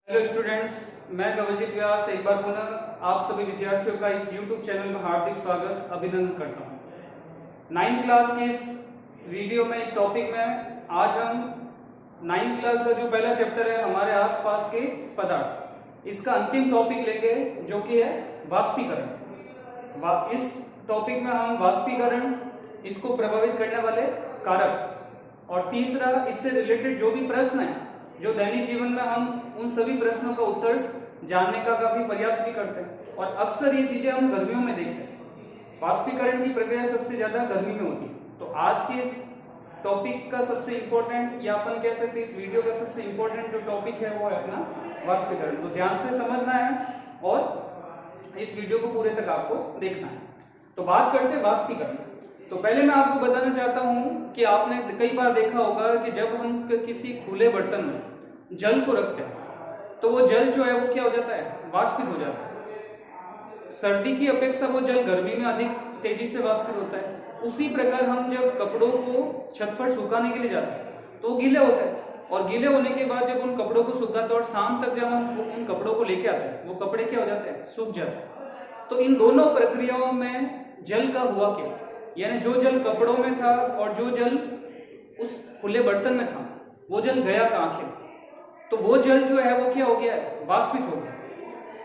Hello students, मैं कवलजीत व्यास एक बार पुनः आप सभी विद्यार्थियों का इस YouTube चैनल में हार्दिक स्वागत अभिनंदन करता हूं। 9th क्लास के इस वीडियो में इस टॉपिक में आज हम 9th क्लास का जो पहला चैप्टर है हमारे आसपास के पदार्थ, इसका अंतिम टॉपिक लेंगे जो कि है वाष्पीकरण। इस टॉपिक में हम वाष्पीकरण, इसको प्रभावित करने वाले कारक और तीसरा इससे रिलेटेड जो भी प्रश्न है जो दैनिक जीवन में हम उन सभी प्रश्नों का उत्तर जानने का काफी प्रयास भी करते हैं और अक्सर ये चीजें हम गर्मियों में देखते हैं। वाष्पीकरण की प्रक्रिया सबसे ज्यादा गर्मी में होती है। तो आज के इस टॉपिक का सबसे इंपॉर्टेंट या अपन कह सकते हैं इस वीडियो का सबसे इंपॉर्टेंट जो टॉपिक है वो है अपना वाष्पीकरण। तो ध्यान से समझना है और इस वीडियो को पूरे तक आपको देखना है। तो बात करते हैं वाष्पीकरण। तो पहले मैं आपको बताना चाहता हूं कि आपने कई बार देखा होगा कि जब हम किसी खुले बर्तन में जल को रखते हैं तो वो जल जो है वो क्या हो जाता है, वाष्पित हो जाता है। सर्दी की अपेक्षा वो जल गर्मी में अधिक तेजी से वाष्पित होता है। उसी प्रकार हम जब कपड़ों को छत पर सुखाने के लिए जाते हैं तो वो गीले होते हैं और गीले होने के बाद जब उन कपड़ों को सुखाते हैं और शाम तक जब हम उन कपड़ों को लेके आते हैं वो कपड़े क्या हो जाते हैं, सूख जाते हैं। तो इन दोनों प्रक्रियाओं में जल का हुआ क्या, यानी जो जल कपड़ों में था और जो जल उस खुले बर्तन में था वो जल गया कहाँ आखिर, तो वो जल जो है वो क्या हो गया, वाष्पित हो गया।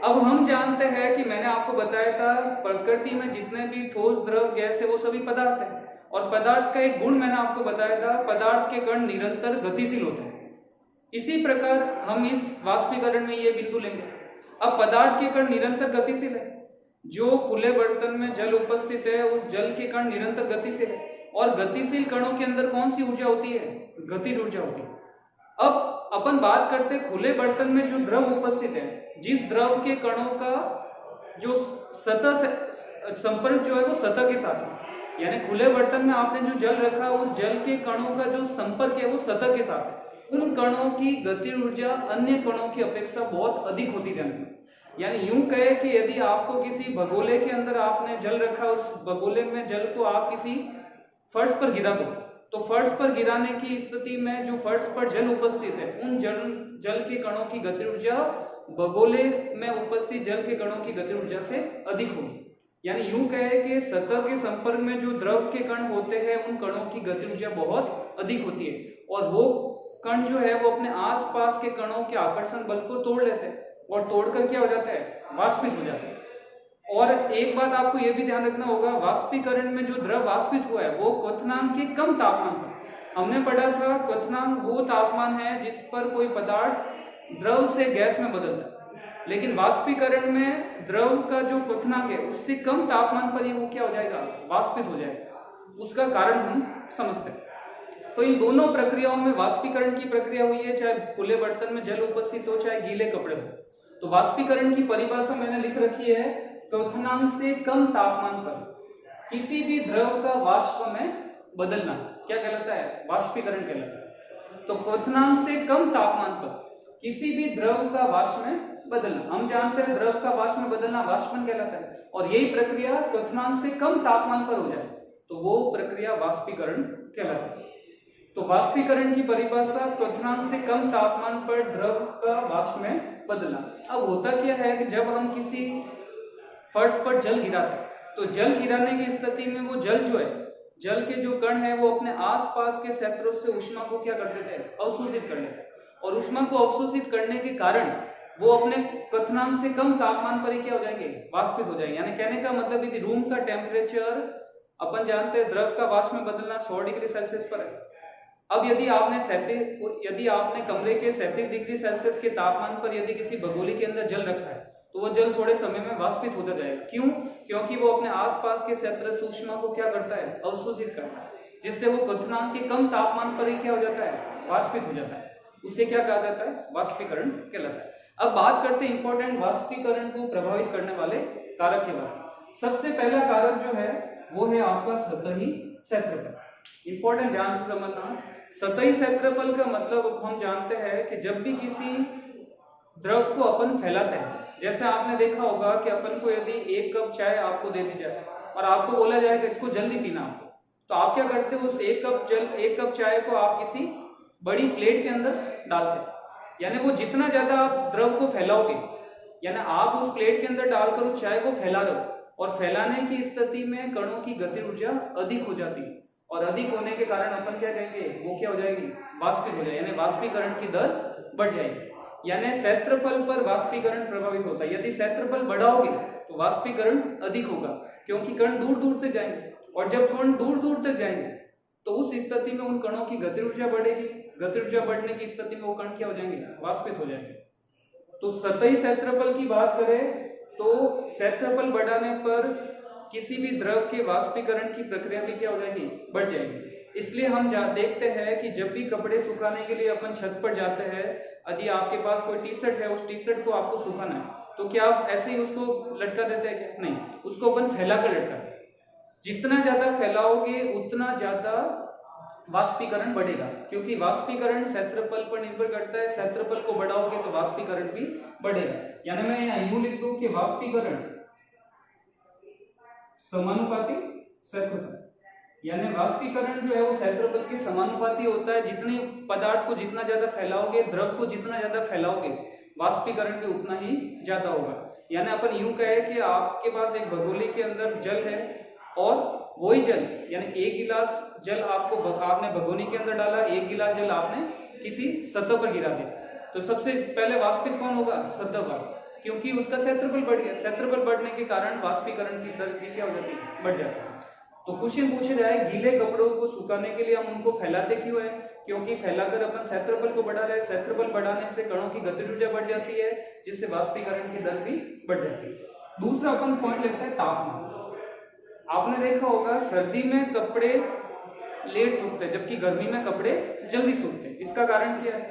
अब हम जानते हैं कि मैंने आपको बताया था प्रकृति में जितने भी ठोस द्रव गैस है वो सभी पदार्थ है और पदार्थ का एक गुण मैंने आपको बताया था, पदार्थ के कण निरंतर गतिशील होते हैं। इसी प्रकार हम इस वाष्पीकरण में ये बिंदु लेंगे। अब पदार्थ के कण निरंतर गतिशील है, जो खुले बर्तन में जल उपस्थित है उस जल के कण निरंतर गतिशील है और गतिशील कणों के अंदर कौन सी ऊर्जा होती है, गतिज ऊर्जा होती है। अब अपन बात करते हैं खुले बर्तन में जो द्रव उपस्थित है, जिस द्रव के कणों का जो सतह से संपर्क जो है वो सतह के साथ है, यानी खुले बर्तन में आपने जो जल रखा उस जल के कणों का जो संपर्क है वो सतह के साथ है। उन कणों की गति ऊर्जा अन्य कणों की अपेक्षा बहुत अधिक होती रहती है। यानी यूं कहे कि यदि आपको किसी भगोले के अंदर आपने जल रखा, उस भगोले में जल को आप किसी फर्श पर गिरा दो तो फर्श पर गिराने की स्थिति में जो फर्श पर जल उपस्थित है उन जल के कणों की गति ऊर्जा भगोले में उपस्थित जल के कणों की गति ऊर्जा से अधिक होगी। यानी यूं कहे कि सतह के संपर्क में जो द्रव के कण होते हैं उन कणों की गति ऊर्जा बहुत अधिक होती है और वो कण जो है वो अपने आसपास के कणों के आकर्षण बल को तोड़ लेते हैं और तोड़कर क्या हो जाता है, वाष्पित हो जाता है। और एक बात आपको यह भी ध्यान रखना होगा, वाष्पीकरण में जो द्रव वाष्पित हुआ है वो क्वथनांक के कम तापमान पर, हमने पढ़ा था क्वथनांक वो तापमान है जिस पर कोई पदार्थ द्रव से गैस में बदलता है, लेकिन वाष्पीकरण में द्रव का जो क्वथनांक है उससे कम तापमान पर ही वो क्या हो जाएगा, वाष्पित हो जाएगा। उसका कारण हम समझते हैं। तो इन दोनों प्रक्रियाओं में वाष्पीकरण की प्रक्रिया हुई है, चाहे खुले बर्तन में जल उपस्थित हो चाहे गीले कपड़े हो। तो वाष्पीकरण की परिभाषा मैंने लिख रखी है, क्वथनांक से कम तापमान पर किसी भी द्रव का वाष्प में बदलना क्या कहलाता है, वाष्पीकरण कहलाता है। तो क्वथनांक से कम तापमान पर किसी भी द्रव का वाष्प में बदलना, हम जानते हैं द्रव का वाष्प में बदलना वाष्पन कहलाता है और यही प्रक्रिया क्वथनांक से कम तापमान पर हो जाए तो वो प्रक्रिया वाष्पीकरण कहलाती है। तो वाष्पीकरण की परिभाषा क्वथनांक से कम तापमान पर द्रव का वाष्प में बदलना। अब होता क्या है कि जब हम किसी फर्श पर जल गिराते तो जल गिराने की स्थिति में वो जल जो है, जल के जो कण है वो अपने आसपास के क्षेत्रों से ऊष्मा को क्या करते थे, अवशोषित कर लेते और ऊष्मा को अवशोषित करने के कारण वो अपने क्वथनांक से कम तापमान पर ही क्या हो जाएंगे, वाष्पित हो जाएंगे। यानी कहने का मतलब यदि रूम का टेम्परेचर अपन जानते हैं द्रव का वाष्प में बदलना 100 डिग्री सेल्सियस पर है। अब यदि आपने कमरे के 37 डिग्री सेल्सियस के तापमान पर यदि किसी भगोले के अंदर जल रखा है तो वो जल थोड़े समय में वाष्पित होता जाएगा। क्यों? क्योंकि वो अपने आसपास के क्षेत्र से ऊष्मा को क्या करता है, अवशोषित करता है, जिससे वो क्वथनांक के कम तापमान पर ही क्या हो जाता है, वाष्पित हो जाता है। उसे क्या कहा जाता है, वाष्पीकरण कहलाता है। अब बात करते हैं इंपॉर्टेंट वाष्पीकरण को प्रभावित करने वाले कारक के बारे में। सबसे पहला कारक जो है वो है आपका सतही क्षेत्रफल। इंपॉर्टेंट, ध्यान से समझना। सतही क्षेत्रफल का मतलब हम जानते हैं कि जब भी किसी द्रव को अपन फैलाते हैं, जैसे आपने देखा होगा कि अपन को यदि 1 कप चाय आपको दे दी जाए और आपको बोला जाए कि इसको जल्दी पीना आपको, तो आप क्या करते हो, उस 1 कप चाय को आप किसी बड़ी प्लेट के अंदर डालते हैं यानी वो जितना ज्यादा आप द्रव को फैलाओगे, यानी आप उस प्लेट के अंदर डालकर उस चाय को फैला रहे हो, और फैलाने की स्थिति में कणों की गति ऊर्जा अधिक हो जाती है, और अधिक होने के कारण अपन क्या कहेंगे, वो क्या हो जाएगी, वाष्पित हो जाएगी, यानी वाष्पीकरण की दर बढ़ जाएगी। यानी क्षेत्रफल पर वाष्पीकरण प्रभावित होता है। यदि क्षेत्रफल बढ़ाओगे तो वाष्पीकरण अधिक होगा, क्योंकि कण दूर दूर तक जाएंगे, और जब कण दूर दूर तक जाएंगे तो उस स्थिति में उन कणों की गति ऊर्जा बढ़ेगी। गति ऊर्जा बढ़ने की स्थिति में वो कण क्या हो जाएंगे, वाष्पित हो जाएंगे। तो सतही क्षेत्रफल की बात करें तो क्षेत्रफल बढ़ाने पर किसी भी द्रव के वाष्पीकरण की प्रक्रिया भी क्या हो जाएगी, बढ़ जाएगी। इसलिए हम देखते हैं कि जब भी कपड़े सुखाने के लिए अपन छत पर जाते हैं, यदि आपके पास कोई टी शर्ट है, उस टी शर्ट को आपको सुखाना है, तो क्या आप ऐसे ही उसको लटका देते हैं क्या? नहीं, उसको अपन फैला कर लटका। जितना ज्यादा फैलाओगे उतना ज्यादा वाष्पीकरण बढ़ेगा, क्योंकि वाष्पीकरण क्षेत्रफल पर निर्भर करता है। क्षेत्रफल को बढ़ाओगे तो वाष्पीकरण भी बढ़ेगा। यानी मैं यहाँ यूं लिख दूं कि वाष्पीकरण समानुपाती क्षेत्रफल, यानी वाष्पीकरण जो है वो क्षेत्रफल के समानुपाती होता है। जितने पदार्थ को जितना ज्यादा फैलाओगे, द्रव को जितना ज्यादा फैलाओगे, वाष्पीकरण भी उतना ही ज्यादा होगा। यानी अपन यूं कहे कि आपके पास एक भगोनी के अंदर जल है, और वही जल, यानी एक गिलास जल आपने भगोनी के अंदर डाला, एक गिलास जल आपने किसी सतह पर गिरा दिया, तो सबसे पहले वाष्पित कौन होगा, सतह पर, क्योंकि उसका क्षेत्रफल बढ़ गया। क्षेत्रफल बढ़ने के कारण वाष्पीकरण की दर भी क्या हो जाती है, बढ़ जाती है। तो क्वेश्चन पूछे जाए, गीले कपड़ों को सुखाने के लिए हम उनको फैलाते क्यों है? क्योंकि फैलाकर अपन क्षेत्रफल को बढ़ा रहे हैं। क्षेत्रफल बढ़ाने से कणों की गति ऊर्जा बढ़ जाती है, जिससे वाष्पीकरण की दर भी बढ़ जाती है। दूसरा अपन पॉइंट लेते हैं तापमान। आपने देखा होगा सर्दी में कपड़े लेट सूखते हैं, जबकि गर्मी में कपड़े जल्दी सूखते हैं। इसका कारण क्या है?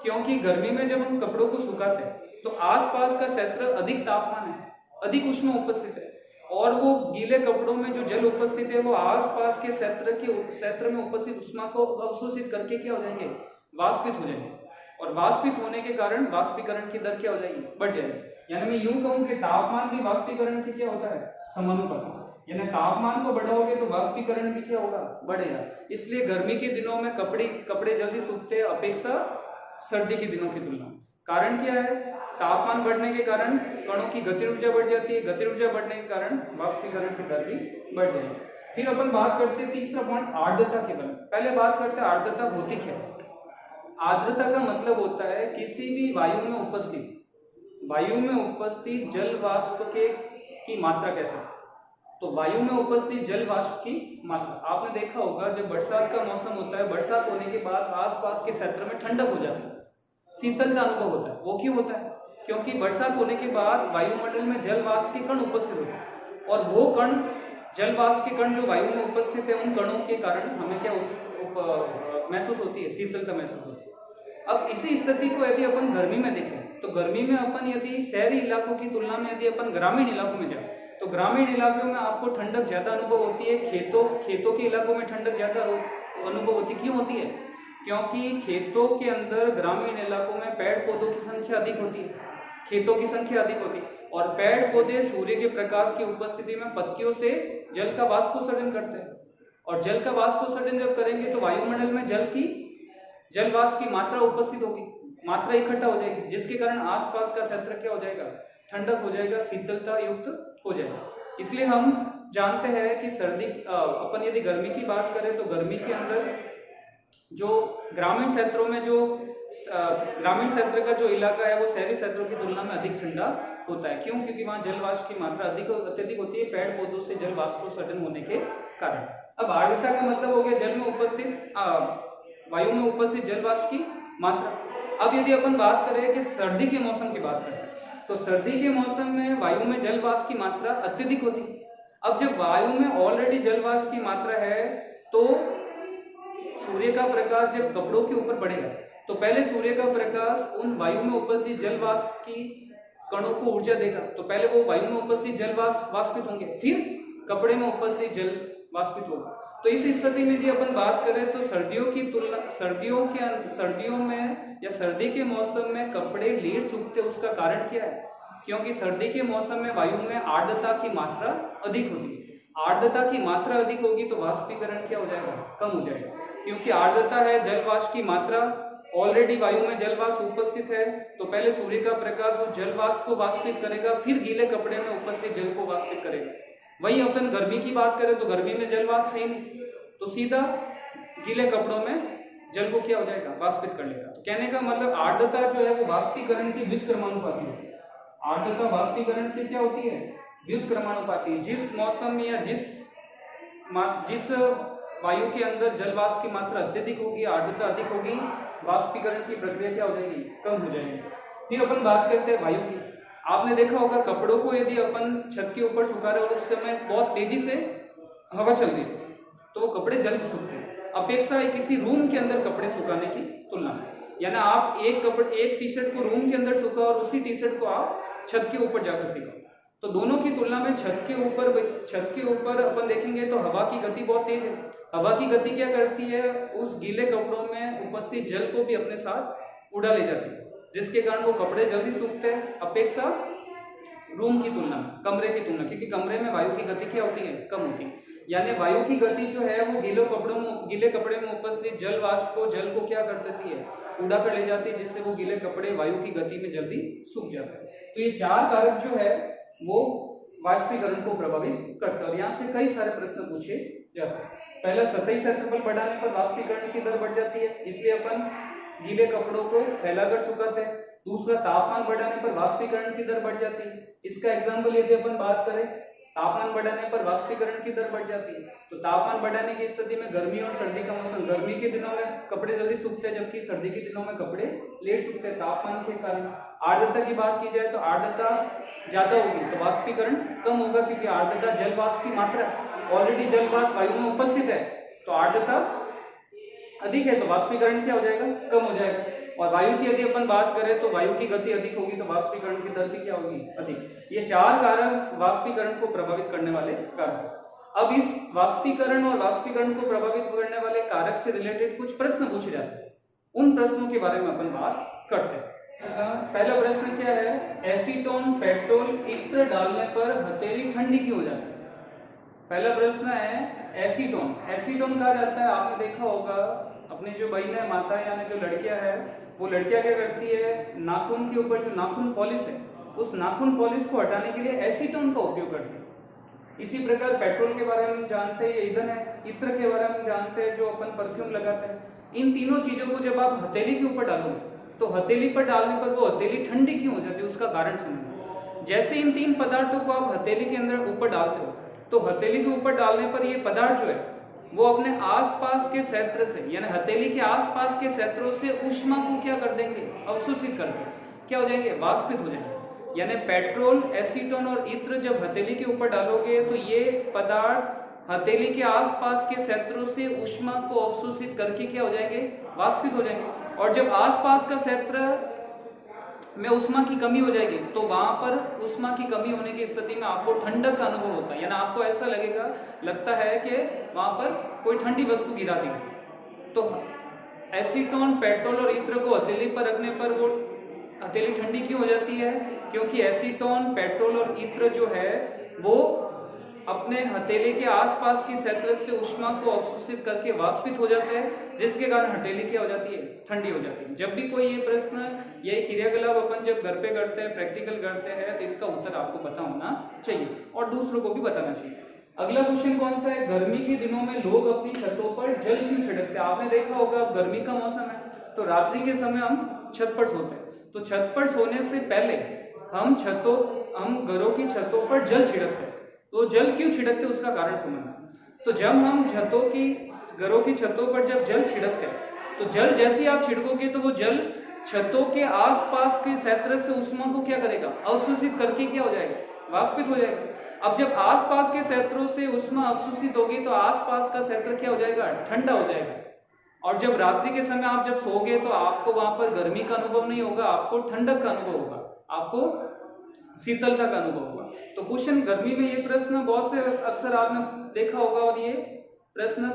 क्योंकि गर्मी में जब हम कपड़ों को सुखाते हैं तो आसपास का क्षेत्र अधिक तापमान है, अधिक उष्मा उपस्थित है, और वो गीले कपड़ों में जो जल उपस्थित है वो आसपास के क्षेत्र में उपस्थित उष्मा को अवशोषित करके क्या हो जाएंगे, वाष्पित हो जाएंगे, और वाष्पित होने के कारण वाष्पीकरण की दर क्या हो जाएगी, बढ़ जाएगी। यानी मैं यूं कहूं कि तापमान भी वाष्पीकरण की क्या होता है, समानुपाती। यानी तापमान को बढ़ाओगे तो वाष्पीकरण भी क्या होगा, बढ़ेगा। इसलिए गर्मी के दिनों में कपड़े जल्दी सूखते हैं अपेक्षा सर्दी के दिनों की तुलना में। कारण क्या है? तापमान बढ़ने के कारण कणों की गति ऊर्जा बढ़ जाती है, गति ऊर्जा बढ़ने के कारण वाष्पीकरण की दर भी बढ़ जाएगी। फिर अपन बात करते हैं तीसरा पॉइंट, आर्द्रता के बारे में। पहले बात करते हैं आर्द्रता होती क्या है। आर्द्रता का मतलब होता है किसी भी वायु में उपस्थित जल वाष्प की मात्रा कैसे। तो वायु में उपस्थित जल वाष्प की मात्रा, आपने देखा होगा जब बरसात का मौसम होता है, बरसात होने के बाद आसपास के क्षेत्र में ठंडक हो जाती है, शीतल का अनुभव होता है। वो क्यों होता है? क्योंकि बरसात होने के बाद वायुमंडल में जल वाष्प के कण उपस्थित होते हैं, और वो कण, जल वाष्प के कण जो वायु में उपस्थित है, उन कणों के कारण हमें क्या महसूस होती है, शीतलता महसूस होती है। अब इसी स्थिति को यदि अपन गर्मी में देखें तो गर्मी में अपन यदि शहरी इलाकों की तुलना में यदि अपन ग्रामीण इलाकों में जाए तो ग्रामीण इलाकों में आपको ठंडक ज्यादा अनुभव होती है। खेतों के इलाकों में ठंडक ज्यादा अनुभव होती है। क्यों होती है? क्योंकि खेतों के अंदर, ग्रामीण इलाकों में पेड़ पौधों की संख्या अधिक होती है, खेतों की संख्या अधिक होती है, और पेड़ पौधे सूर्य के प्रकाश की उपस्थिति में पत्तियों से जल का वाष्पोत्सर्जन करते हैं, और जल का वाष्पोत्सर्जन जब करेंगे तो वायुमंडल में जल वाष्प की मात्रा उपस्थित होगी, मात्रा इकट्ठा हो जाएगी, जिसके कारण आसपास का क्षेत्र क्या हो जाएगा, ठंडक हो जाएगा, शीतलता युक्त हो जाएगा। इसलिए हम जानते हैं कि अपन यदि गर्मी की बात करें तो गर्मी के अंदर जो ग्रामीण क्षेत्रों में ग्रामीण क्षेत्र का जो इलाका है वो शहरी क्षेत्रों की तुलना में अधिक ठंडा होता है। क्यों? क्योंकि वहां जल वाष्प की मात्रा अत्यधिक होती है, पेड़ पौधों से जल वाष्पोत्सर्जन होने के कारण। अब आर्द्रता का मतलब हो गया जल में उपस्थित, वायु में उपस्थित जल वाष्प की मात्रा। अब यदि अपन बात करें कि सर्दी के मौसम की बात करें तो सर्दी के मौसम में वायु में जल वाष्प की मात्रा अत्यधिक होती है। अब जब वायु में ऑलरेडी जल वाष्प की मात्रा है तो सूर्य का प्रकाश जब कपड़ों के ऊपर पड़ेगा तो पहले सूर्य का प्रकाश उन वायु में उपस्थित जल वाष्प की कणों को ऊर्जा देगा, तो पहले वो वायु में उपस्थित जल वाष्पित होंगे, फिर कपड़े में उपस्थित जल वाष्पित होगा। तो इस स्थिति में यदि अपन बात करें तो सर्दियों में या सर्दी के मौसम में कपड़े लेट सूखते, उसका कारण क्या है? क्योंकि सर्दी के मौसम में वायु में आर्द्रता की मात्रा अधिक होती है। आर्द्रता की मात्रा अधिक होगी तो वाष्पीकरण क्या हो जाएगा, कम हो जाएगा, क्योंकि आर्द्रता है जल वाष्प की मात्रा ऑलरेडी वायु में जल वाष्प उपस्थित है, तो पहले सूर्य का प्रकाश उस जल वाष्प को वाष्पित करेगा, फिर गीले कपड़े में उपस्थित जल को वाष्पित करेगा। वहीं अपन गर्मी की बात करें तो गर्मी में जल वाष्प है नहीं, तो सीधा गीले कपड़ों में जल को क्या हो जाएगा, वाष्पित कर लेगा। तो कहने का मतलब आर्द्रता जो है वो वाष्पीकरण की व्युत्क्रमानुपाती होती है। आर्द्रता वाष्पीकरण की क्या होती है, व्युत्क्रमानुपाती। जिस मौसम में या जिस वायु के अंदर जल वाष्प की मात्रा अत्यधिक होगी, आर्द्रता अधिक होगी, वाष्पीकरण की प्रक्रिया क्या हो जाएगी, कम हो जाएगी। फिर अपन बात करते हैं वायु की। आपने देखा होगा कपड़ों को यदि अपन छत के ऊपर सुखा रहे और उस समय बहुत तेजी से हवा चल रही है तो वो कपड़े जल्द सूखते हैं, अपेक्षा है किसी रूम के अंदर कपड़े सुखाने की तुलना में। यानी आप एक टी शर्ट को रूम के अंदर सुखाओ और उसी टी शर्ट को आप छत के ऊपर जाकर सिखाओ, तो दोनों की तुलना में छत के ऊपर अपन देखेंगे तो हवा की गति बहुत तेज है। हवा की गति क्या करती है, उस गीले कपड़ों में उपस्थित जल को भी अपने साथ उड़ा ले जाती है, जिसके कारण वो कपड़े जल्दी सूखते हैं अपेक्षा रूम की तुलना में, कमरे की तुलना, क्योंकि कमरे में वायु की गति क्या होती है, कम होती है। यानी वायु की गति जो है वो गीले कपड़े में उपस्थित जल वाष्प को, जल को क्या कर देती है, उड़ा कर ले जाती है, जिससे वो गीले कपड़े वायु की गति में जल्दी सूख जाते हैं। तो ये चार कारक जो है वो वाष्पीकरण को प्रभावित करते हैं और यहाँ से कई सारे प्रश्न पूछे जाते हैं। पहला, सतही क्षेत्रफल बढ़ाने पर वाष्पीकरण की दर बढ़ जाती है, इसलिए अपन गीले कपड़ों को फैलाकर सुखाते हैं। दूसरा, तापमान बढ़ाने पर वाष्पीकरण की दर बढ़ जाती है। इसका एग्जाम्पल यदि अपन बात करें, तापमान बढ़ाने पर वाष्पीकरण की दर बढ़ जाती है, तो तापमान बढ़ाने की स्थिति में गर्मी और सर्दी का मौसम, गर्मी के दिनों में कपड़े जल्दी सूखते हैं जबकि सर्दी के दिनों में कपड़े लेट सूखते हैं तापमान के कारण। आर्द्रता की बात की जाए तो आर्द्रता ज्यादा होगी तो वाष्पीकरण कम होगा, क्योंकि आर्द्रता जल वाष्प की मात्रा, ऑलरेडी जल वाष्प वायु में उपस्थित है, तो आर्द्रता अधिक है तो वाष्पीकरण क्या हो जाएगा, कम हो जाएगा। और वायु की यदि अपन बात करें तो वायु की गति अधिक होगी तो वाष्पीकरण की दर भी क्या होगी, अधिक। ये चार कारक वाष्पीकरण को प्रभावित करने वाले कारक। अब इस वाष्पीकरण और वाष्पीकरण को प्रभावित करने वाले कारक से रिलेटेड कुछ प्रश्न पूछे जाते हैं, उन प्रश्नों के बारे में अपन बात करते हैं। पहला प्रश्न क्या है, एसीटोन पेट्रोल इत्र डालने पर हथेली ठंडी क्यों हो जाती है। पहला प्रश्न है एसीटोन। एसीटोन कहा जाता है, आपने देखा होगा अपने जो बहन है, माता यानी जो लड़कियां है, वो लड़कियां क्या करती है, नाखून के ऊपर जो नाखून पॉलिश है, उस नाखून पॉलिश को हटाने के लिए एसीटोन का उपयोग करती है। इसी प्रकार पेट्रोल के बारे में जानते हैं, ईंधन है। इत्र के बारे में जानते हैं, जो अपन परफ्यूम लगाते हैं। इन तीनों चीजों को जब आप हथेली के ऊपर डालोगे तो हथेली पर डालने पर वो हथेली ठंडी क्यों हो जाती है, उसका कारण समझो। जैसे इन तीन पदार्थों को आप हथेली के अंदर ऊपर डालते हो तो हथेली के ऊपर डालने पर ये पदार्थ जो है वो अपने आसपास के क्षेत्र से, यानी हथेली के आसपास के क्षेत्रों से ऊष्मा को क्या कर देंगे, अवशोषित करके क्या हो जाएंगे, वाष्पित हो जाएंगे। यानी पेट्रोल, एसीटोन और इत्र जब हथेली के ऊपर डालोगे तो ये पदार्थ हथेली के आसपास के क्षेत्रों से ऊष्मा को अवशोषित करके क्या हो जाएंगे, वाष्पित हो जाएंगे। और जब आसपास का क्षेत्र में ऊष्मा की कमी हो जाएगी तो वहां पर ऊष्मा की कमी होने की स्थिति में आपको ठंडक का अनुभव होता है, यानी आपको ऐसा लगता है कि वहां पर कोई ठंडी वस्तु गिरा दी। तो एसीटोन, पेट्रोल और इत्र को हथेली पर रखने पर वो हथेली ठंडी क्यों हो जाती है, क्योंकि एसीटोन, पेट्रोल और इत्र जो है वो अपने हथेली के आसपास की क्षेत्र से ऊष्मा को अवशोषित करके वाष्पित हो जाते हैं, जिसके कारण हथेली क्या हो जाती है, ठंडी हो जाती है। जब भी कोई ये प्रश्न, ये क्रियाकलाप अपन जब घर पे करते हैं, प्रैक्टिकल करते हैं, तो इसका उत्तर आपको पता होना चाहिए और दूसरों को भी बताना चाहिए। अगला क्वेश्चन कौन सा है, गर्मी के दिनों में लोग अपनी छतों पर जल क्यों छिड़कते हैं। आपने देखा होगा अब गर्मी का मौसम है तो रात्रि के समय हम छत पर सोते हैं, तो छत पर सोने से पहले हम घरों की छतों पर जल छिड़कते हैं। तो जल क्यों छिड़कते उसका कारण समझना। तो जब हम घरों की छतों पर जब जल छिड़कते हैं तो जल जैसे ही आप छिड़कोगे तो वो जल छतों के आसपास के क्षेत्र से ऊष्मा को क्या करेगा, अवशोषित करके क्या हो जाएगा, वाष्पित हो जाएगा। अब जब आसपास के क्षेत्रों से ऊष्मा अवशोषित होगी तो आसपास का क्षेत्र क्या हो जाएगा, ठंडा हो जाएगा। और जब रात्रि के समय आप जब सोओगे तो आपको वहां पर गर्मी का अनुभव नहीं होगा, आपको ठंडक का अनुभव होगा, आपको शीतलता का अनुभव होगा। तो क्वेश्चन गर्मी में ये प्रश्न बहुत से अक्सर आपने देखा होगा और ये प्रश्न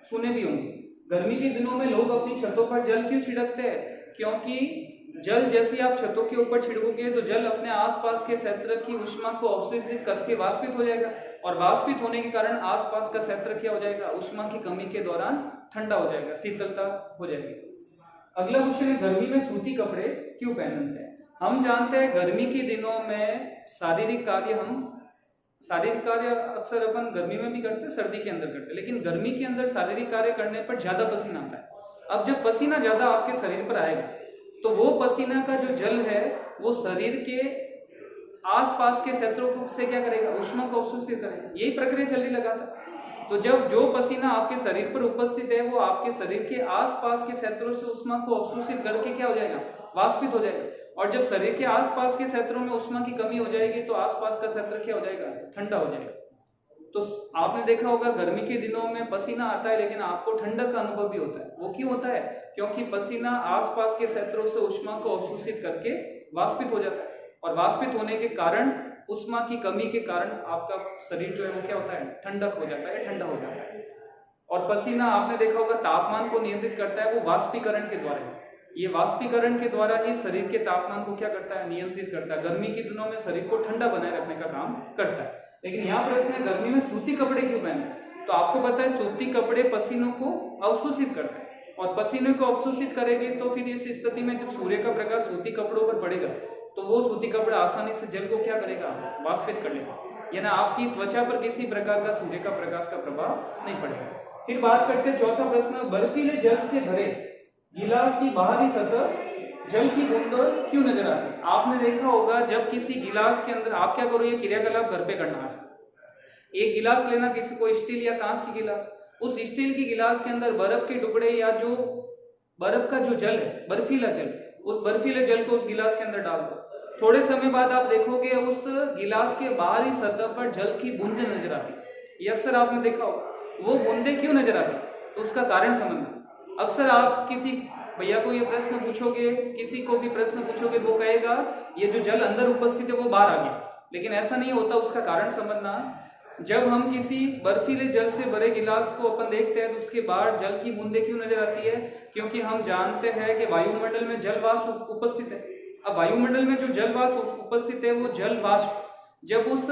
सुने भी होंगे। गर्मी के दिनों में लोग अपनी छतों पर जल क्यों छिड़कते हैं, क्योंकि जल जैसे आप छतों के ऊपर छिड़कोगे तो जल अपने आसपास के क्षेत्र की ऊष्मा को अवशोषित करके वाष्पित हो जाएगा और वाष्पित होने के कारण आसपास का क्षेत्र क्या हो जाएगा, ऊष्मा की कमी के दौरान ठंडा हो जाएगा, शीतलता हो जाएगी। अगला क्वेश्चन है, गर्मी में सूती कपड़े क्यों पहनते हैं? हम जानते हैं गर्मी के दिनों में शारीरिक कार्य अक्सर अपन गर्मी में भी करते हैं, सर्दी के अंदर करते हैं, लेकिन गर्मी के अंदर शारीरिक कार्य करने पर ज्यादा पसीना आता है। अब जब पसीना ज्यादा आपके शरीर पर आएगा तो वो पसीना का जो जल है वो शरीर के आसपास के क्षेत्रों से क्या करेगा, ऊष्मा को अवशोषित करेगा। यही प्रक्रिया चलने लगा था। तो जब जो पसीना आपके शरीर पर उपस्थित है वो आपके शरीर के आसपास के क्षेत्रों से ऊष्मा को अवशोषित करके क्या हो जाएगा, वाष्पित हो जाएगा। और जब शरीर के आसपास के क्षेत्रों में ऊष्मा की कमी हो जाएगी तो आसपास का क्षेत्र क्या हो जाएगा, ठंडा हो जाएगा। तो आपने देखा होगा गर्मी के दिनों में पसीना आता है लेकिन आपको ठंडक का अनुभव भी होता है। वो क्यों होता है? क्योंकि पसीना आसपास के क्षेत्रों से ऊष्मा को अवशोषित करके वाष्पित हो जाता है, और वाष्पित होने के कारण ऊष्मा की कमी के कारण आपका शरीर जो है वो क्या होता है, ठंडक हो जाता है, ठंडा हो जाता है। और पसीना आपने देखा होगा तापमान को नियंत्रित करता है, वो वाष्पीकरण के द्वारा। ये वाष्पीकरण के द्वारा ही शरीर के तापमान को क्या करता है, नियंत्रित करता है। गर्मी के दिनों में शरीर को ठंडा बनाए रखने का काम करता है। लेकिन यहाँ प्रश्न है, गर्मी में सूती कपड़े क्यों पहने? तो आपको पता है सूती कपड़े पसीनों को अवशोषित करते हैं, और पसीने को अवशोषित करेंगे तो फिर इस स्थिति में जब सूर्य का प्रकाश सूती कपड़ों पर पड़ेगा तो वो सूती कपड़ा आसानी से जल को क्या करेगा, वाष्पित कर लेगा, यानी आपकी त्वचा पर किसी प्रकार का सूर्य का प्रकाश का प्रभाव नहीं पड़ेगा। फिर बात करते हैं चौथा प्रश्न, बर्फीले जल से भरे गिलास की बाहरी सतह जल की बूंदें क्यों नजर आती है? आपने देखा होगा जब किसी गिलास के अंदर आप क्या करो, ये क्रियाकलाप घर पे करना है। एक गिलास लेना, किसी को स्टील या कांच की गिलास, उस स्टील की गिलास के अंदर बर्फ के टुकड़े या जो बर्फ का जो जल है, बर्फीला जल, उस बर्फीले जल को उस गिलास के अंदर डाल दो। थोड़े समय बाद आप देखोगे उस गिलास के बाहरी सतह पर जल की बूंदें नजर आती। ये अक्सर आपने देखा होगा। वो बूंदें क्यों नजर आती, तो उसका कारण समझना। अक्सर आप किसी भैया को ये प्रश्न पूछोगे, किसी को भी प्रश्न पूछोगे, वो कहेगा ये जो जल अंदर उपस्थित है वो बाहर आ गया, लेकिन ऐसा नहीं होता। उसका कारण समझना, जब हम किसी बर्फीले जल से भरे गिलास को अपन देखते हैं तो उसके बाहर जल की बूंदें क्यों नजर आती है? क्योंकि हम जानते हैं कि वायुमंडल में जल वाष्प उपस्थित है। अब वायुमंडल में जो जल वाष्प उपस्थित है वो जल वाष्प जब उस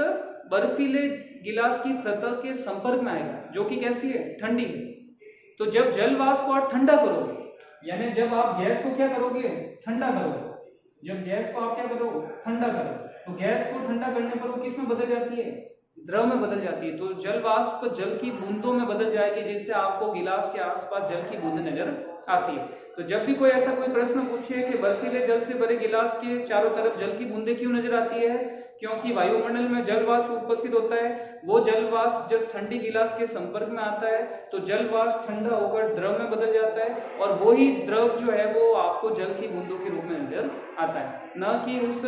बर्फीले गिलास की सतह के संपर्क में आएगा, जो कि कैसी है, ठंडी है, तो जब जल वाष्प को आप ठंडा करोगे, यानी जब आप गैस को क्या करोगे, ठंडा करोगे, जब गैस को आप क्या करो, ठंडा करो, तो गैस को ठंडा करने पर वो किस में बदल जाती है, द्रव में बदल जाती है। तो जल वाष्प जल की बूंदों में बदल जाएगी, जिससे आपको गिलास के आसपास जल की बूंदें नजर आती है। तो जब भी कोई ऐसा कोई प्रश्न पूछे कि बर्फीले जल से भरे गिलास के चारों तरफ जल की बूंदें क्यों नजर आती है, क्योंकि वायुमंडल में जल वाष्प उपस्थित होता है। वो जल वाष्प जब ठंडी गिलास के संपर्क में आता है तो जल वाष्प ठंडा होकर द्रव में बदल जाता है, और वही द्रव जो है वो आपको जल की बूंदों के रूप में नजर आता है, न कि उस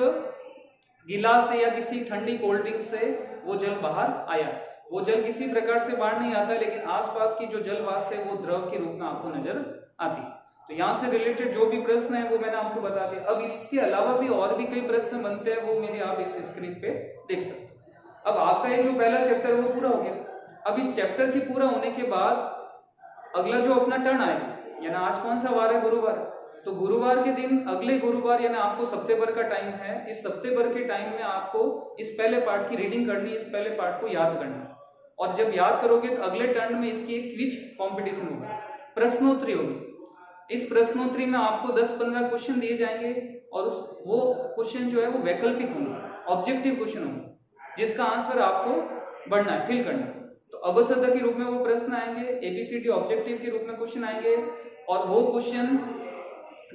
गिलास से या किसी ठंडी कोल्ड ड्रिंक से वो जल बाहर आया। वो जल किसी प्रकार से बाहर नहीं आता, लेकिन आसपास की जो जल वाष्प है वो द्रव के रूप में आपको नजर आती है। तो यहाँ से रिलेटेड जो भी प्रश्न है वो मैंने आपको बता दिया। अब इसके अलावा भी और भी कई प्रश्न बनते हैं, वो मेरे आप इस स्क्रीन पे देख सकते हैं। अब आपका ये जो पहला चैप्टर वो पूरा हो गया। अब इस चैप्टर के पूरा होने के बाद अगला जो अपना टर्न आएगा, यानी आज कौन सा वार है, गुरुवार, तो गुरुवार के दिन अगले गुरुवार यानी आपको सप्ते भर का टाइम है। इस सप्ते भर के टाइम में आपको इस पहले पार्ट की रीडिंग करनी है, इस पहले पार्ट को याद करना है, और जब याद करोगे तो अगले टर्न में इसकी एक क्विज कंपटीशन होगा, प्रश्नोत्तरी होगी। इस प्रश्नोत्तरी में आपको 10-15 क्वेश्चन दिए जाएंगे, और वो क्वेश्चन जो है वो वैकल्पिक होंगे, ऑब्जेक्टिव क्वेश्चन होंगे, जिसका आंसर आपको बढ़ना है, फिल करना है। तो अवसर के रूप में वो प्रश्न आएंगे, एबीसीडी ऑब्जेक्टिव के रूप में क्वेश्चन आएंगे, और वो क्वेश्चन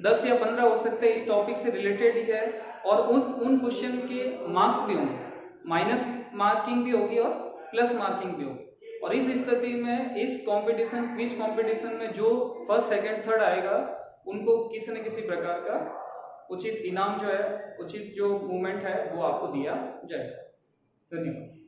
10 या 15 हो सकते हैं, इस टॉपिक से रिलेटेड ही है, और उन क्वेश्चन के मार्क्स भी होंगे, माइनस मार्किंग भी होगी और प्लस मार्किंग भी होगी। और इस स्थिति में इस कंपटीशन, क्विज कंपटीशन में जो फर्स्ट, सेकंड, थर्ड आएगा उनको किसी न किसी प्रकार का उचित इनाम जो है, उचित जो मूवमेंट है वो आपको दिया जाएगा। धन्यवाद।